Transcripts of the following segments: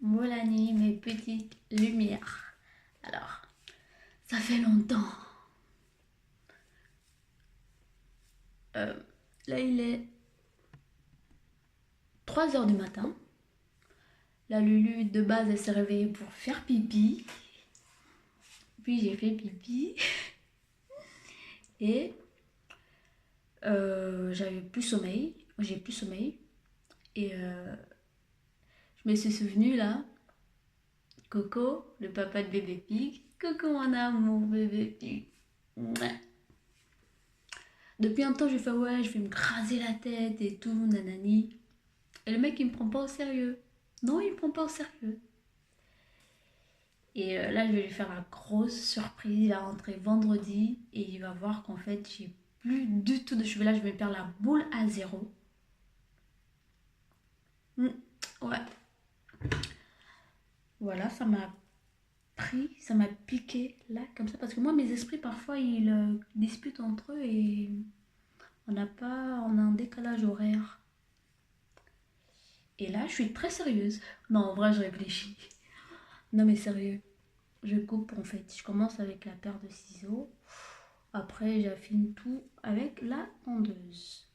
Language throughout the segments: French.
Molanie, mes petites lumières. Alors, ça fait longtemps. Euh, Là, il est 3 heures du matin. La Lulu, de base, elle s'est réveillée pour faire pipi. Puis j'ai fait pipi. Et j'avais plus sommeil. J'ai plus sommeil. Et je me suis souvenu là. Coco, le papa de bébé pig. Coco, mon amour, bébé pig. Mouah. Depuis un temps, je fais ouais, je vais me craser la tête et tout, nanani. Et le mec, il me prend pas au sérieux. Non, il me prend pas au sérieux. Et là, je vais lui faire la grosse surprise. Il va rentrer vendredi et il va voir qu'en fait, j'ai plus du tout de cheveux. Là, je vais perdre la boule à zéro. Ouais. Voilà, ça m'a pris, ça m'a piqué là, comme ça. Parce que moi, mes esprits, parfois, ils disputent entre eux et on a un décalage horaire. Et là, je suis très sérieuse. Non, en vrai, je réfléchis. Non, mais sérieux. Je coupe en fait. Je commence avec la paire de ciseaux. Après, j'affine tout avec la tondeuse.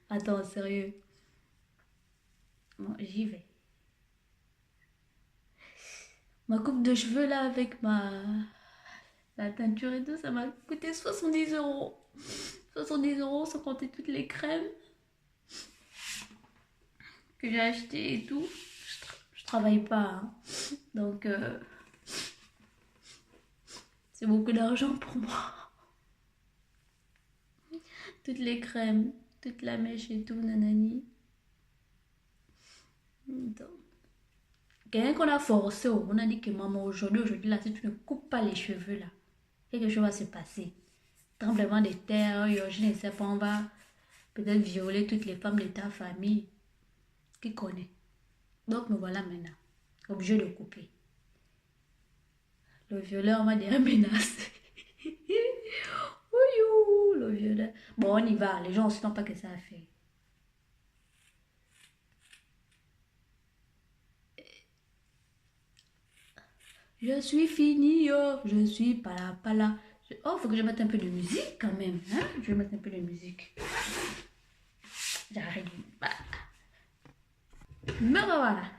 Attends, sérieux. Bon, j'y vais. Ma coupe de cheveux là, avec la teinture et tout, ça m'a coûté 70 euros. 70 euros sans compter toutes les crèmes que j'ai achetées et tout. Je travaille pas, hein. Donc, c'est beaucoup d'argent pour moi. Toutes les crèmes, toute la mèche et tout, nanani. Donc, quelqu'un qu'on a forcé, on a dit que maman, aujourd'hui, là, si tu ne coupes pas les cheveux là, quelque chose va se passer. Tremblement de terre, je ne sais pas, on va peut-être violer toutes les femmes de ta famille. Qui connaît? Donc, me voilà maintenant, obligé de couper. Le violeur m'a déjà menacé. Ouïou, le violeur. Bon, on y va, les gens aussi n'ont pas que ça à faire. Je suis fini, oh, je suis pas là. Oh, faut que je mette un peu de musique quand même, hein? Je vais mettre un peu de musique. J'arrête. Mais voilà.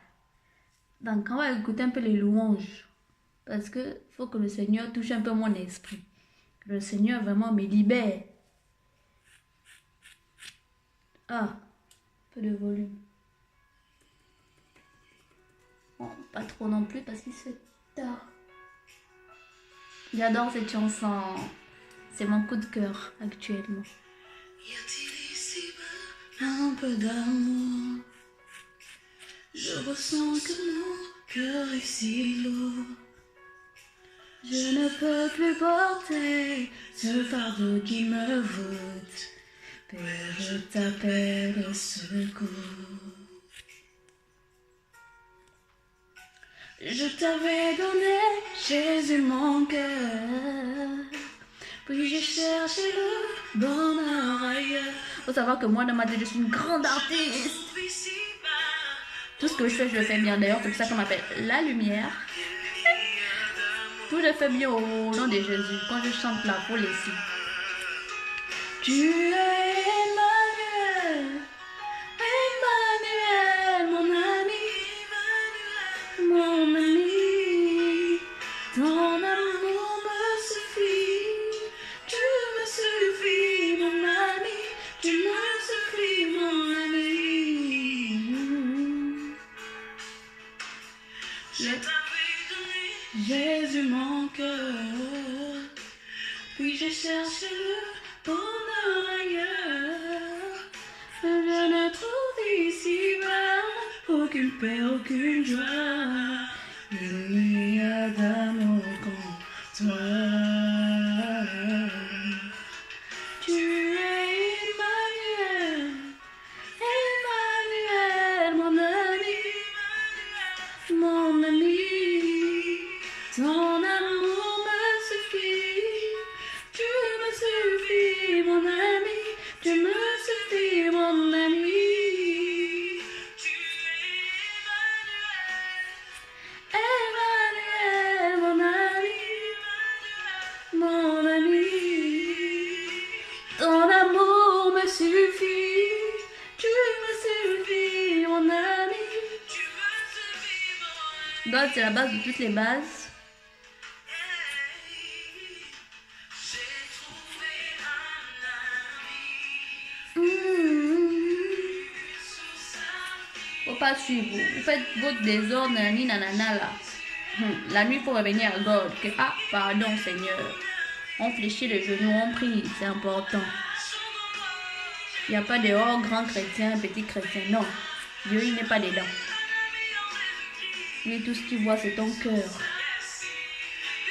Donc, on va écouter un peu les louanges. Parce que faut que le Seigneur touche un peu mon esprit. Que le Seigneur vraiment me libère. Ah, un peu de volume. Bon, pas trop non plus parce qu'il se fait tard. J'adore cette chanson. C'est mon coup de cœur actuellement. Un peu d'amour. Je ressens que mon cœur est si lourd. Je ne peux plus porter ce fardeau qui me voûte. Père, je t'appelle au secours. Je t'avais donné, Jésus, mon cœur. Puis j'ai cherché le bonheur ailleurs. Faut savoir que moi, dans ma tête, je suis une grande artiste. Tout ce que je fais bien. D'ailleurs, c'est pour ça qu'on m'appelle la lumière. Tout je fais bien au nom de Jésus. Quand je chante la foule ici. Tu es Emmanuel, Emmanuel, mon ami, mon ami. Ton amour me suffit, tu me suffis, mon ami, tu me suffis, mon ami. Jésus, mon cœur, puis j'ai cherché le bonheur ailleurs. Je ne trouve ici-bas aucune paix, aucune joie. Il n'y a d'amour qu'en toi. Tu es Emmanuel, Emmanuel, mon ami, mon ami. Ton amour me suffit, tu me suffis, mon ami, tu me suffis, mon ami. God, c'est la base de toutes les bases. Faut pas suivre. Vous faites votre désordre, nanani, nanana là. La nuit, il faut revenir à God. Que, ah, pardon, Seigneur. On fléchit les genoux, on prie, c'est important. Il n'y a pas de oh, grand chrétien, petit chrétien. Non, Dieu, il n'est pas dedans. Lui, tout ce qu'il voit, c'est ton cœur.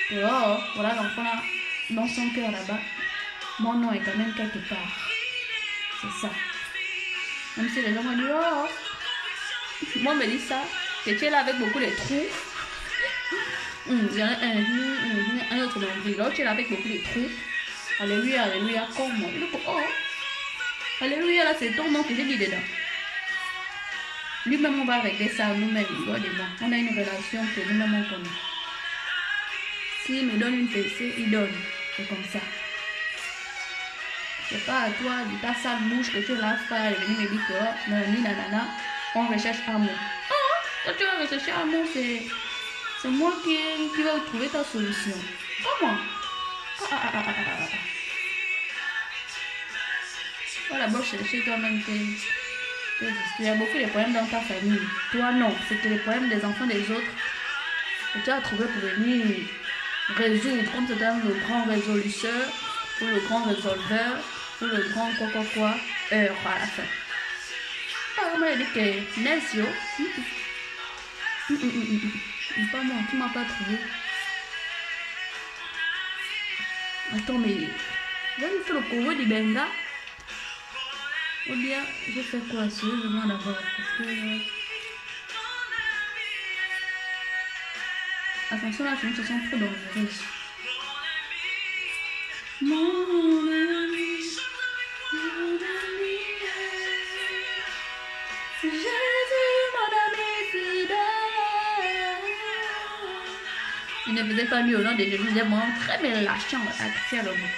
Et oh, voilà l'enfant là, dans son cœur là-bas. Mon nom est quand même quelque part. C'est ça. Même si les gens m'ont dit, oh, moi, me dit ça, que tu es là avec beaucoup de trous. Un autre nombril. Là, tu es là avec beaucoup de trous. Alléluia, alléluia, comme oh, alléluia, là, c'est ton nom que j'ai dit dedans. Lui-même, on va régler ça nous-mêmes, God et moi. On a une relation que nous-mêmes, on connaît. S'il me donne une fessée, il donne. C'est comme ça. C'est pas à toi, de ta sale bouche que tu l'as fait, et venir me dire que, nanana, on recherche amour. Oh, quand tu vas rechercher amour, c'est moi qui vais trouver ta solution. Comment? Va d'abord chercher toi-même il y a beaucoup de problèmes dans ta famille. Toi, non. C'est que les problèmes des enfants des autres que tu as trouvé pour venir résoudre. Comme c'est le grand résoluteur, ou le grand résolveur, ou le grand quoi, heure à la fin. Ah, on m'a dit que Nesio. Pas moi, tu m'as pas trouvé. Attends, mais là, il fait le courroux du Benga. Ou bien, je fais quoi ce moment d'abord? Parce que. Attention, là, c'est une chanson trop dangereuse. Mon ami, Jésus, mon ami fidèle. Il ne faisait pas mieux au nom de Jésus, il était vraiment très mélanchant actuellement.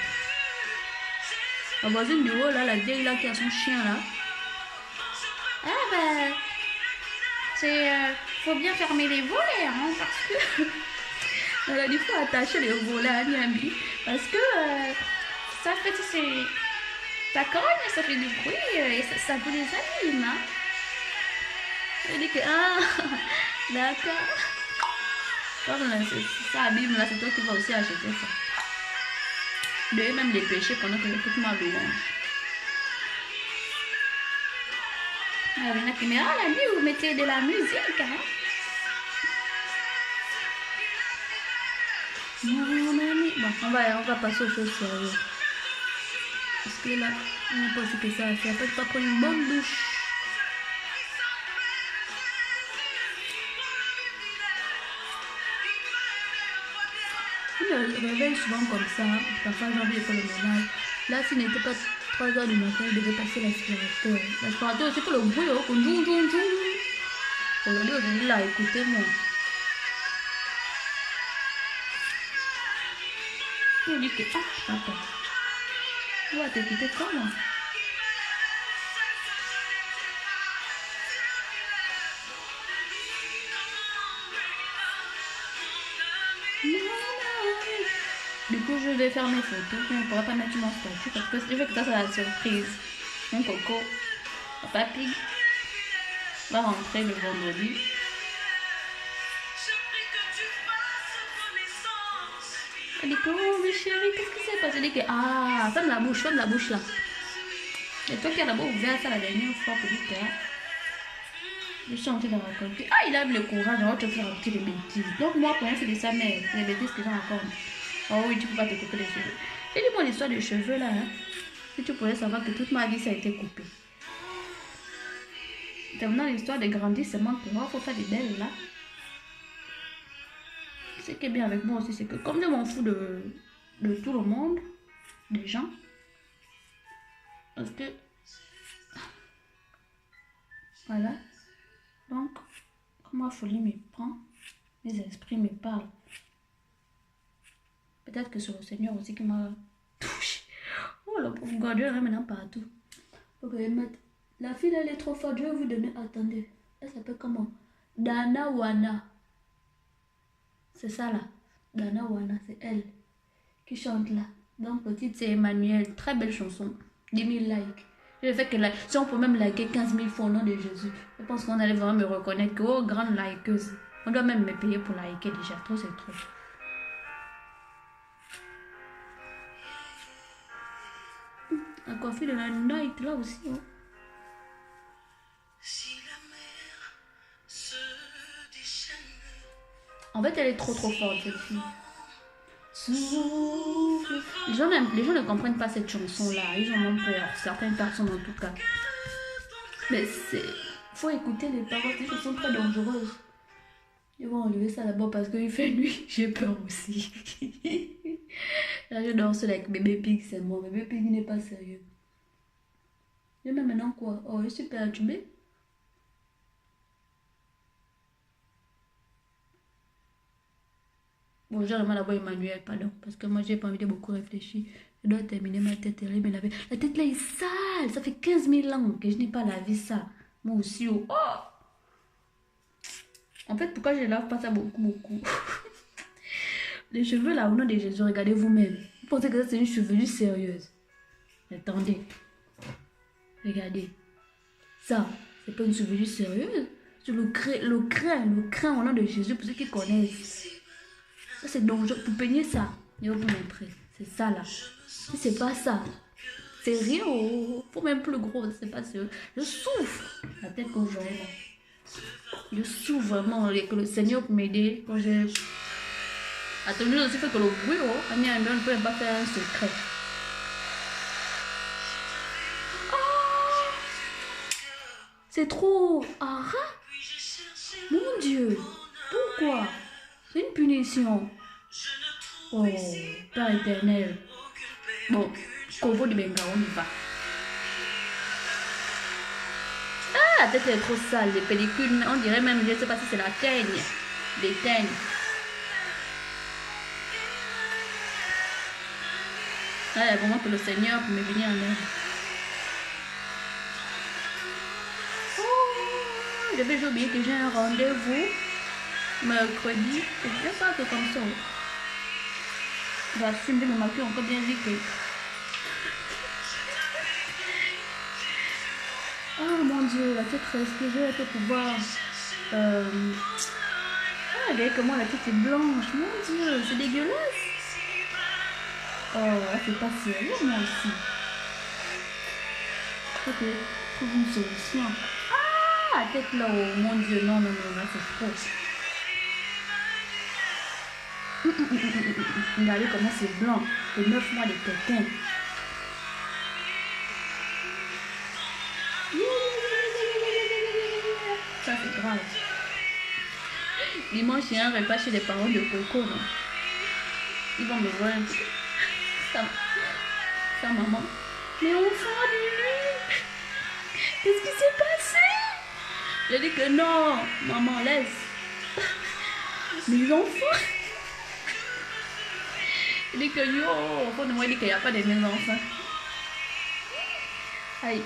La voisine du haut, là, la vieille là qui a son chien là. Ah ben, faut bien fermer les volets, hein, parce que elle a dit faut attacher les volets à Niambi, parce que ça fait, ça cogne, ça fait du bruit, et ça vous les anime, hein. Elle dit que, ah, d'accord. C'est ça, Bible là, c'est toi qui vas aussi acheter ça. De même les péchés pendant que j'écoute ma louange. Il y en a qui me disent, ah la nuit vous mettez de la musique, hein. Mon ami. Bon, on va passer aux choses sérieuses. Parce que là, on n'a pas aussi que ça à faire. Peut-être pas prendre une bonne douche. Je me réveille souvent comme ça. Parfois, j'ai envie de faire le ménage. Là, s'il n'était pas 3 heures du matin, je devais passer l'aspirateur. L'aspirateur, c'est que le bruit, qu'on joue. Aujourd'hui, aujourd'hui, là, écoutez-moi. Il dit que, ah, papa, tu vas t'écouter comment? Du coup, je vais faire mes photos. Je ne pourrai pas mettre mon statut parce que je veux que ça soit la surprise. Mon coco, Papa Pig, va rentrer le vendredi. Elle dit que, oh, mais chérie, qu'est-ce qui s'est passé? Elle dit que, ah, ferme la bouche là. Et toi qui as d'abord ouvert ça la dernière fois pour dire que, je suis en train de raconter. Ah, il a le courage, on va te faire raconter des bêtises. Donc, moi, pour rien, c'est de sa mère, c'est les bêtises que j'en raconte. Oh oui, tu peux pas te couper les cheveux. J'ai dit mon histoire de cheveux là, hein. Si tu pourrais savoir que toute ma vie ça a été coupé. Terminant l'histoire de grandissement, il faut faire des belles là. Ce qui est bien avec moi aussi, c'est que comme je m'en fous de tout le monde, des gens, parce que voilà, donc comme ma folie me prend, mes esprits me parlent. Peut-être que c'est le Seigneur aussi qui m'a touché. Oh, le pauvre God, Dieu est maintenant partout. Faut que je mette. La fille, elle est trop forte. Je vais vous donner. Attendez. Elle s'appelle comment? Dana Wana. c'est ça là. Dana Wana, c'est elle qui chante là. Donc le titre c'est Emmanuel. Très belle chanson. 10 000 likes. Le fait que si on peut même liker 15 000 fois au nom de Jésus, je pense qu'on allait vraiment me reconnaître que, oh, grande likeuse. On doit même me payer pour liker déjà. Trop, c'est trop. La coiffure de la night là aussi. Hein. En fait, elle est trop forte cette fille. Les gens ne comprennent pas cette chanson-là. Ils en ont peur. Certaines personnes en tout cas. Mais faut écouter les paroles. Ces chansons sont très dangereuses. Ils vont enlever ça d'abord parce qu'il fait nuit. J'ai peur aussi. Là, je danse avec bébé Pig, c'est moi. Bébé Pig n'est pas sérieux. Mais maintenant quoi? Oh, je suis perturbée. Bon, j'ai vraiment d'abord Emmanuel, pardon. Parce que moi, j'ai pas envie de beaucoup réfléchir. Je dois terminer ma tête terrible. La tête là est sale. Ça fait 15 000 ans que je n'ai pas lavé ça. Moi aussi, oh. En fait, pourquoi je ne lave pas ça beaucoup? Les cheveux là, au nom de Jésus, regardez vous-même. Vous pensez que ça, c'est une chevelure sérieuse? Attendez. Regardez. Ça, c'est pas une chevelure sérieuse. C'est le crin au nom de Jésus, pour ceux qui connaissent. Ça, c'est dangereux. Pour peigner ça, je vais vous montrer. C'est ça là. Si c'est pas ça, c'est rien. Faut même plus gros, c'est pas sérieux. Je souffre. La tête que vous voyez là. Je souffre vraiment que le Seigneur peut m'aider quand j'ai. Attendez, aussi fait que le bruit, on ne peut pas faire un secret. Oh, c'est trop. Arrête. Mon Dieu. Pourquoi? C'est une punition. Oh, Père éternel. Bon, Kovo de Benga, on y va. Ah, la tête est trop sale. Les pellicules, on dirait même, je ne sais pas si c'est la teigne. Les teignes. Là, il y a vraiment que le Seigneur peut me venir en aide. Oh, j'avais oublié que j'ai un rendez-vous mercredi. Je ne sais pas que comme ça. J'assume de me maquiller encore bien vite. Oh mon Dieu, la tête respire, je vais pouvoir. Regardez comment la tête est blanche. Mon Dieu, c'est dégueulasse. Oh, là, c'est pas sérieux, moi aussi. Ok, trouve une solution. Ah, la tête là, oh mon Dieu, non, là, c'est trop. Regardez comment c'est blanc. C'est 9 mois de pékin. Ça, c'est grave. Dimanche, il y a un repas chez les parents de Coco. Non? Ils vont me voir. Ça, maman. Mais enfant, Lulu, qu'est-ce qui s'est passé? J'ai dit que non, maman, laisse. Mes enfants. Il dit que yo, au fond de moi, il dit qu'il n'y a pas de mes enfants. Aïe.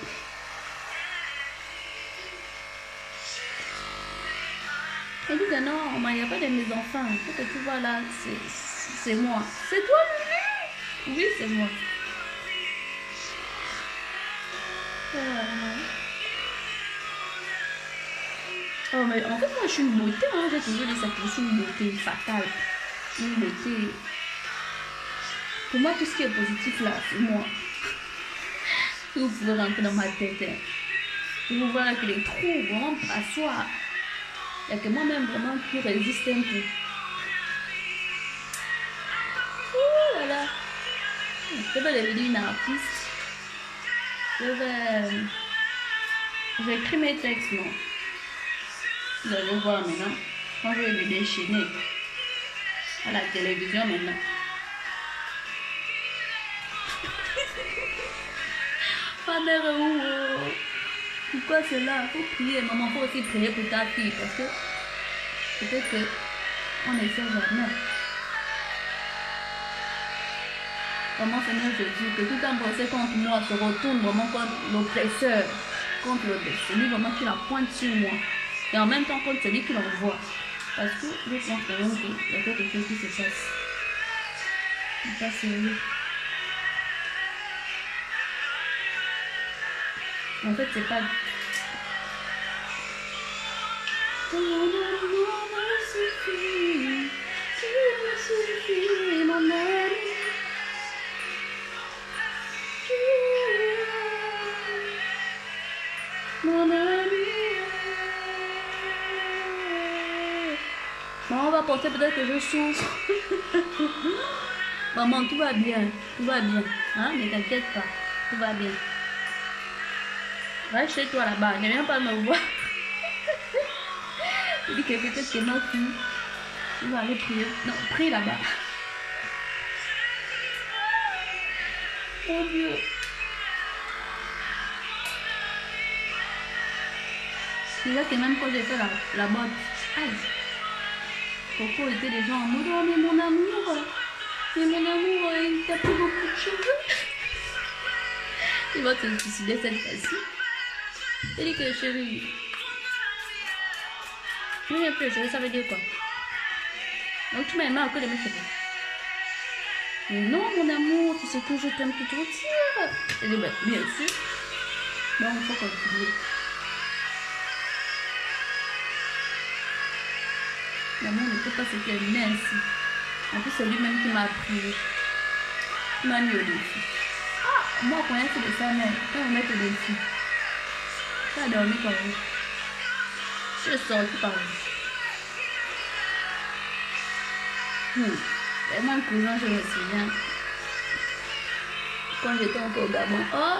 Il dit que non, il n'y a pas de mes enfants. Pour que tu vois là, c'est moi. C'est toi, Lulu? Oui, c'est moi. Oh, mais en fait, moi, je suis une beauté. Hein. J'ai toujours dit ça que je suis une beauté fatale. Une beauté. Pour moi, tout ce qui est positif là, c'est moi. Si vous pouvez rentrer dans ma tête, hein. Vous voyez que les trous vraiment asseoir. Il n'y a que moi-même vraiment qui résiste un peu. Ouh là là. Je vais devenir une artiste. Je vais écrire mes textes, non. Vous allez voir maintenant. Quand je vais me déchaîner à la télévision maintenant. Ma mère est où? Pourquoi c'est là? Il faut prier. Maman, il faut aussi prier pour ta fille. Parce que peut-être qu'on ne sait jamais. Vraiment, Seigneur Jésus, que tout un procès contre moi se retourne vraiment contre l'oppresseur, contre celui vraiment qui la pointe sur moi. Et en même temps contre celui qui l'envoie. Parce que je pense quand même qu'il y a quelque chose qui se passe. C'est pas sérieux. En fait, c'est pas... Ton amour me suffit, tu me suffis, mon ami. Mon ami. Bon, on va penser peut-être que je souffre. Maman, tout va bien. Tout va bien. Hein? Ne t'inquiète pas. Tout va bien. Reste chez toi là-bas. Ne viens pas me voir. Je dis que peut-être que ma fille, il va aller prier. Non, prie là-bas. Oh Dieu. C'est là que même quand j'ai fait la botte, aïe, Coco était déjà en mode, oh mais mon amour, il t'a pris beaucoup de cheveux. Il va te suicider cette fois-ci. Il dit que chérie, je ne viens plus, chérie, ça veut dire quoi? Donc tu m'as aimé à cause de mes cheveux. Mais non, mon amour, tu sais que je t'aime tout retire. Il dit, bien sûr. Donc il faut continuer. L'amour ne peut pas se terminer ainsi. En plus, c'est lui-même qui m'a appris. Qui m'a mis au défi. Ah, moi, quand il fait de ça, mais quand on met au défi, ça a dormi quand même. Je suis sortie par là. Vraiment, un cousin, je me souviens. Quand j'étais encore au Gabon, oh,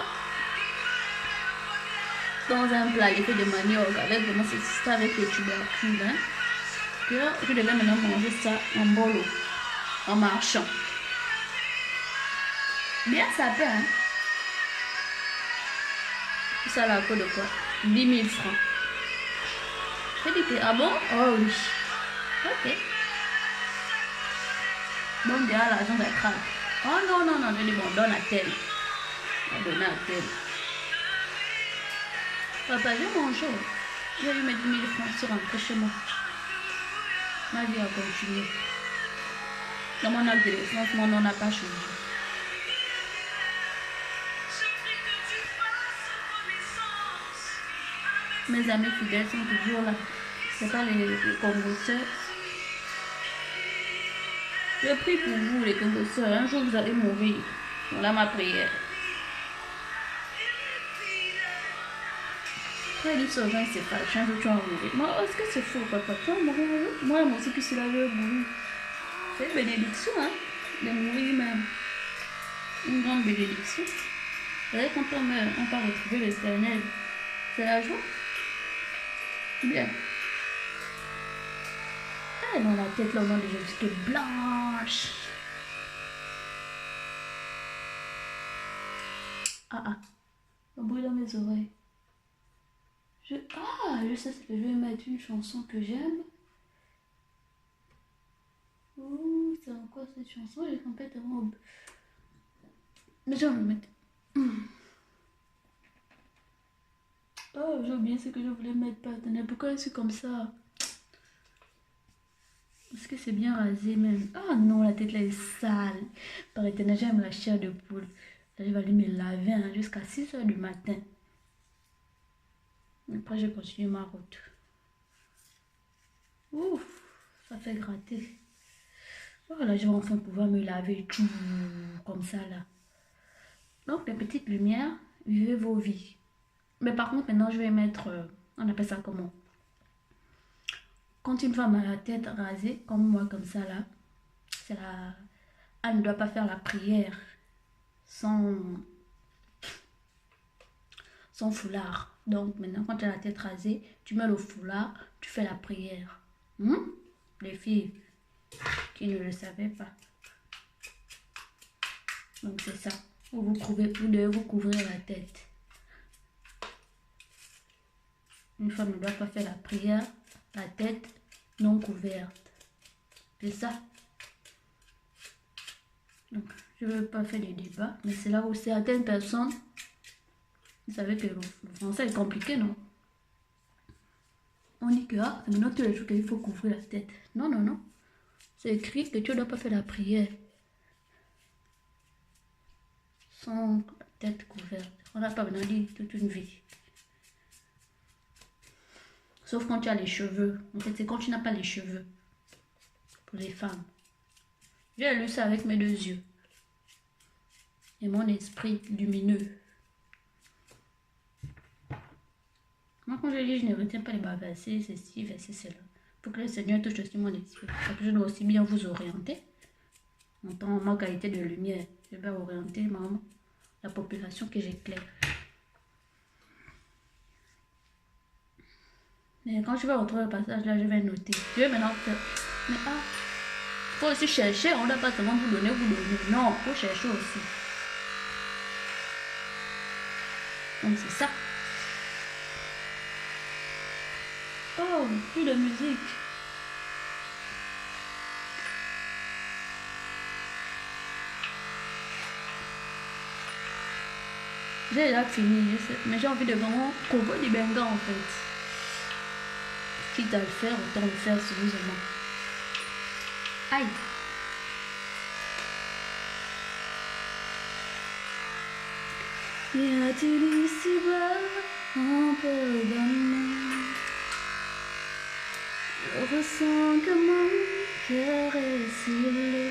dans un plat, il fait de manioc avec vraiment c'est avec les tubercules. Hein, que je devais maintenant manger ça en bolo, en marchant. Bien sapé, hein. Tout ça là à cause de quoi? 10 000 francs. Je dis que, ah bon? Oh oui. Ok. Donc déjà l'argent ça craque. Oh non, non, non, je dis bon, donne à tel. On va donner à tel. Papa, j'ai mangé. J'ai eu mes 10 000 francs sur rentrer chez moi. Ma vie a continué. Dans mon acte de naissance, mon nom n'a pas changé. Mes amis fidèles sont toujours là. C'est pas les congosseurs. Je prie pour vous, les congosseurs. Un jour, vous allez mourir. Voilà ma prière. Après, il dit aux gens, c'est pas un jour, tu vas mourir. Moi, est-ce que c'est faux, papa? Tu vas mourir un jour? Moi aussi, puis cela veut mourir. C'est une bénédiction, hein, de mourir même. Une grande bénédiction. Vous savez, quand on meurt, on va retrouver l'Éternel. C'est la joie. Bien. Ah, dans la tête, là, au nom de Jésus, qui est blanche. Ah, ah. Au bruit dans mes oreilles. Je sais que je vais mettre une chanson que j'aime. Ouh, c'est quoi cette chanson? J'ai complètement... Mais je vais me mettre... Oh, j'ai oublié ce que je voulais mettre, partenaire. Pourquoi je suis comme ça? Est-ce que c'est bien rasé même? Ah non, la tête là est sale. Par éternel, j'aime la chair de poule. Là, je vais aller me laver hein, jusqu'à 6 h du matin. Après, je continue ma route. Ouf, ça fait gratter. Voilà, je vais enfin pouvoir me laver tout comme ça là. Donc, les petites lumières, vivez vos vies. Mais par contre, maintenant, je vais mettre, on appelle ça comment? Quand une femme a la tête rasée, comme moi, comme ça là, elle ne doit pas faire la prière sans foulard. Donc maintenant, quand tu as la tête rasée, tu mets le foulard, tu fais la prière. Les filles qui ne le savaient pas. Donc c'est ça. Vous devez vous couvrir la tête. Une femme ne doit pas faire la prière, la tête non couverte. C'est ça. Donc, je ne veux pas faire des débats, mais c'est là où certaines personnes, vous savez que le français est compliqué, non? On dit que ah, c'est maintenant tous les jours qu'il faut couvrir la tête. Non, non, non. C'est écrit que tu ne dois pas faire la prière sans la tête couverte. On n'a pas besoin de dire toute une vie. Sauf quand tu as les cheveux. En fait, c'est quand tu n'as pas les cheveux. Pour les femmes. J'ai lu ça avec mes 2 yeux. Et mon esprit lumineux. Moi, quand je lis, je ne retiens pas les bas versets, ceci, verset, cela. Pour que le Seigneur touche aussi mon esprit. Parce que je dois aussi bien vous orienter. En tant ma qualité de lumière, je vais orienter la population que j'éclaire. Mais quand je vais retrouver le passage là, je vais noter. Je vais maintenant faire. Mais ah, il faut aussi chercher. On ne doit pas seulement vous donner. Non, il faut chercher aussi. Donc c'est ça. Oh, plus de musique. J'ai déjà fini, mais j'ai envie de vraiment couvrir du benga en fait. Quitte à le faire, autant le faire sérieusement. Aïe. Y a-t-il ici-bas un peu d'amour? Je ressens que mon cœur est scellé.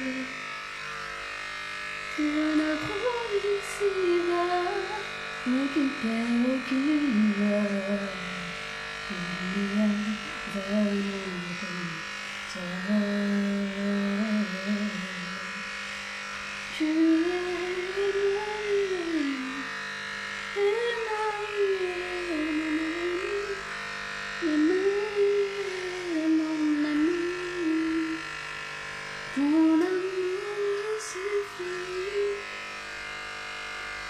Je ne trouve ici-bas aucune paix, aucune joie. Il y a vraiment comme toi. Tu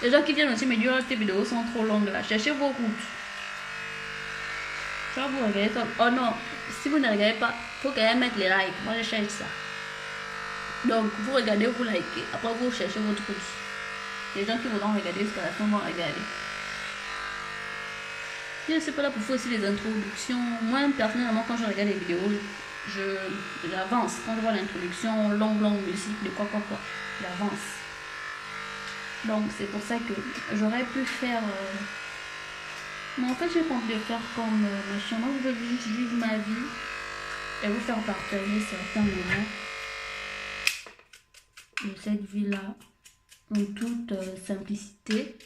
Les gens qui viennent aussi me dire que tes vidéos sont trop longues là. Cherchez vos routes. Soit vous regardez ça. Oh non, si vous ne regardez pas, il faut quand même mettre les likes. Moi je cherche ça. Donc vous regardez, vous likez. Après vous cherchez votre route. Les gens qui voudront regarder jusqu'à la fin vont regarder. Je ne suis pas là pour faire aussi les introductions. Moi personnellement quand je regarde les vidéos, j'avance. Quand je vois l'introduction, longue musique, de quoi. J'avance. Donc c'est pour ça que j'aurais pu faire... Mais en fait j'ai pas envie de faire comme machin. Moi je veux juste vivre ma vie et vous faire partager certains moments de cette vie-là en toute simplicité,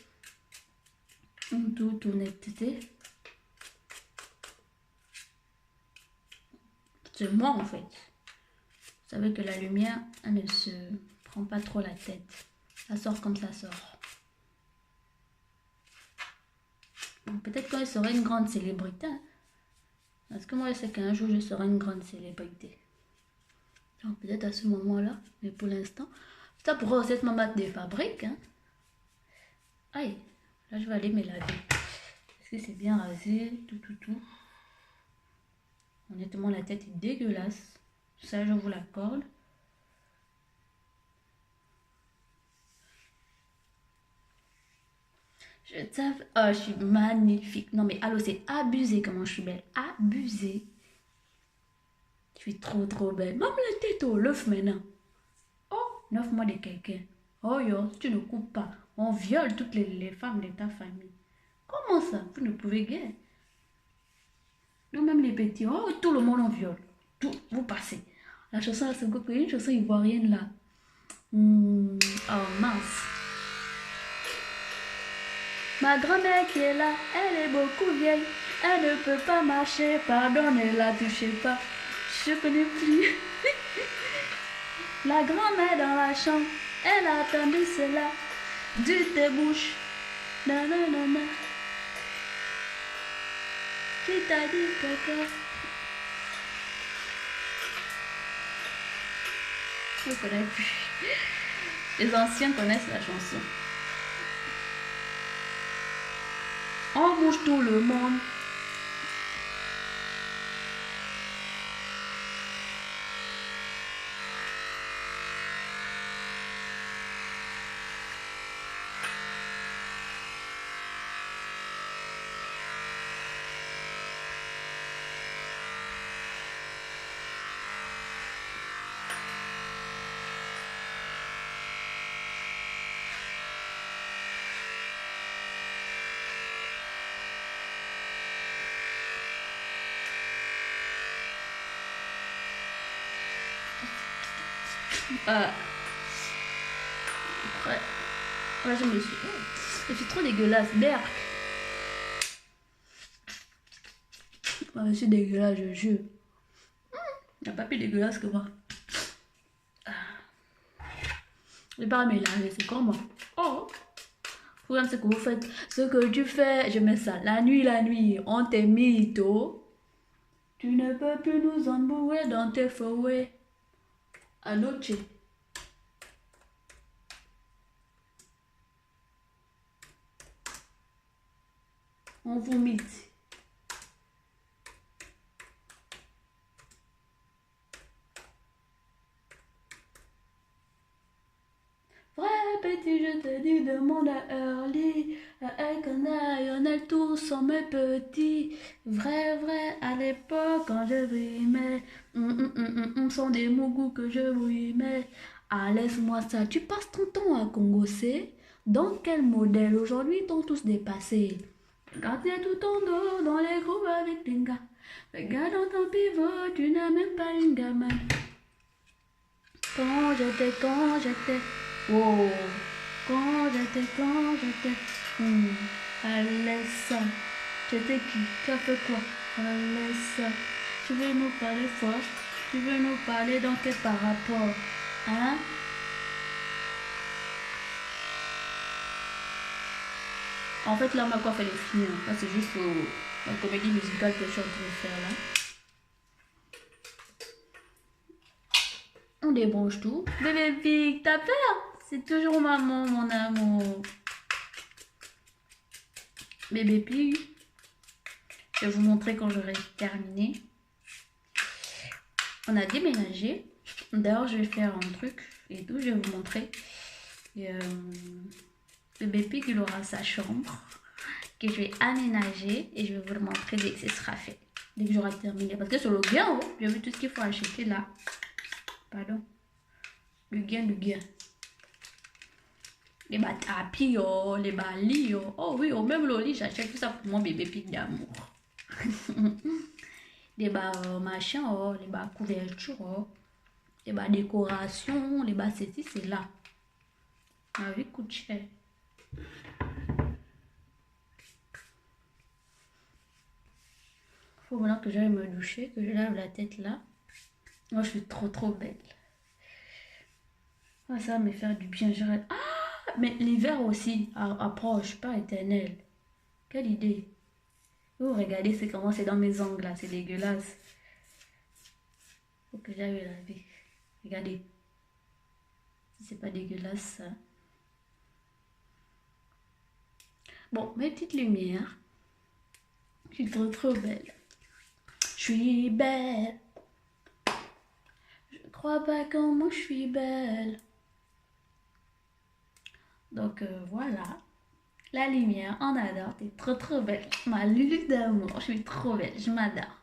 en toute honnêteté. C'est moi en fait. Vous savez que la lumière, elle ne se prend pas trop la tête. Ça sort comme ça sort. Peut-être quand je serai une grande célébrité. Hein? Parce que moi, je sais qu'un jour, je serai une grande célébrité. Donc peut-être à ce moment-là. Mais pour l'instant, ça pourrait aussi être ma marque de fabrique. Hein? Aïe, là, je vais aller me laver. Est-ce que c'est bien rasé? Tout. Honnêtement, la tête est dégueulasse. Ça, je vous l'accorde. Je suis magnifique. Non mais allô, c'est abusé comment je suis belle. Abusé. Je suis trop belle. Même la tête au l'œuf maintenant. Oh, 9 mois de quelqu'un. Oh yo, tu ne coupes pas. On viole toutes les femmes de ta famille. Comment ça? Vous ne pouvez guère. Non, même les petits. Oh, tout le monde en viole. Tout, vous passez. La chanson, c'est une chanson ivoirienne là. Oh mince. Ma grand-mère qui est là, elle est beaucoup vieille. Elle ne peut pas marcher, pardon, ne la touchez pas. Je connais plus. La grand-mère dans la chambre, elle a attendu cela. Du tes bouches. Nanana. Qui t'a dit caca? Je ne connais plus. Les anciens connaissent la chanson. On bouge tout le monde. Euh, ouais. Ouais, je suis trop dégueulasse. Berk. Ouais, je suis dégueulasse, je jure. Il n'y a pas plus dégueulasse que moi. Je vais pas mélanger, c'est comme moi. Oh. Regarde ce que vous faites. Ce que tu fais, je mets ça. La nuit, on t'est mytho. Tu ne peux plus nous embouer dans tes forêts. Anoche. On vomit. Vrai petit, je te dis, demande à Early, à Elkanah, tous sont mes petits. Vrai, à l'époque, quand je brimais, sont des mougous que je brimais. Ah, laisse-moi ça, tu passes ton temps à congosser. Dans quel modèle aujourd'hui t'ont tous dépassé? Gardez tout ton dos dans les groupes avec des gars. Regarde dans ton pivot, tu n'as même pas une gamine. Quand j'étais, oh, quand j'étais, allez ça, j'étais qui, tu as fait quoi, allez ça, tu veux nous parler fort, tu veux nous parler dans quel par rapport, hein? En fait là ma coiffe elle est finie, là c'est juste la comédie musicale que je suis en train de faire là. On débranche tout. Bébé Vic, t'as peur? C'est toujours maman, mon amour. Bébé Pig. Je vais vous montrer quand j'aurai terminé. On a déménagé. D'ailleurs, je vais faire un truc et tout. Je vais vous montrer. Bébé Pig, il aura sa chambre que je vais aménager et je vais vous le montrer dès que ce sera fait. Dès que j'aurai terminé. Parce que sur le gain, j'ai vu tout ce qu'il faut acheter là. Pardon. Le gain. Les bas tapis, oh, les bas lits, oh. Oh oui, oh, même le lit, j'achète tout ça pour mon bébé Pig d'amour. Les bas machin, oh, les bas couverture, oh. Les bas décoration, les bas ceci, c'est là. Ma vie coûte cher. Faut maintenant que j'aille me doucher, que je lave la tête là. Moi, je suis trop belle. Ah, ça va me faire du bien. Ah, mais l'hiver aussi approche, pas éternel. Quelle idée. Oh, regardez, c'est comment c'est dans mes ongles là, c'est dégueulasse. Faut que j'aille laver. Regardez. C'est pas dégueulasse ça. Bon, mes petites lumières. Je suis trop belle. Je suis belle. Je crois pas comment je suis belle. Donc voilà. La lumière, on adore. T'es trop belle. Ma Lulu d'amour. Je suis trop belle. Je m'adore.